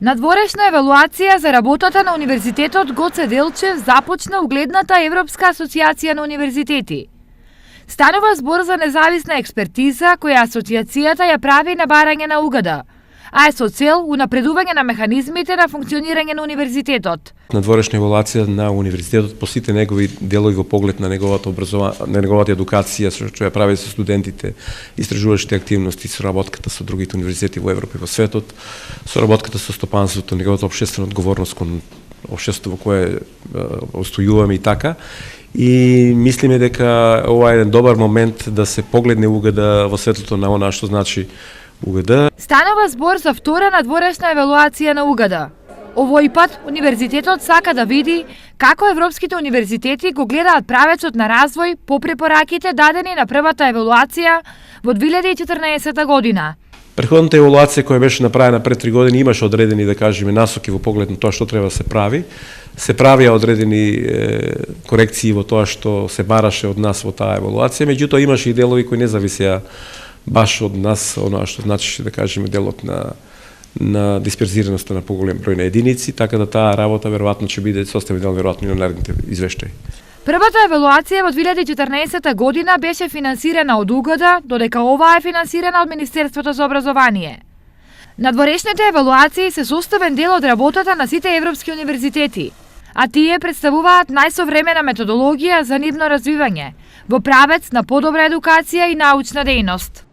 Надворешна евалуација за работата на Универзитетот Гоце Делчев започна угледната Европска асоциација на универзитети. Станува збор за независна експертиза која асоциацијата ја прави на барање на угода, а е со цел унапредување на механизмите на функционирање на универзитетот. Надворешна евалуација на универзитетот по сите негови делови во поглед на неговата едукација, што ја прави со студентите, истражувачите активности, соработката со другите универзитети во Европа и во светот, соработката со стопанството, неговата општествена одговорност кон општеството во кое устојуваме и така. И мислиме дека ова е еден добар момент да се погледне угода во светлото на она што значи угода. Станува збор за втора надворешна евалуација на угода. Овој пат универзитетот сака да види како европските универзитети го гледаат правецот на развој по препораките дадени на првата евалуација во 2014 година. Претходната евалуација која беше направена пред 3 години имаше одредени, да кажеме, насоки во поглед на тоа што треба да се прави. Се правија одредени корекции во тоа што се бараше од нас во таа евалуација, меѓутоа имаше и делови кои не зависеа баш од нас, оноа што значеше, да кажеме, делот на дисперзираноста на поголем број на единици, така да таа работа веројатно ќе биде составен дел веројатно и на наредните извештаи. Првата евалуација во 2014 година беше финансирана од угода, додека оваа е финансирана од Министерството за образование. Надворешните евалуации се составен дел од работата на сите европски универзитети, а тие представуваат најсовремена методологија за нивно развивање во правец на подобра едукација и научна дејност.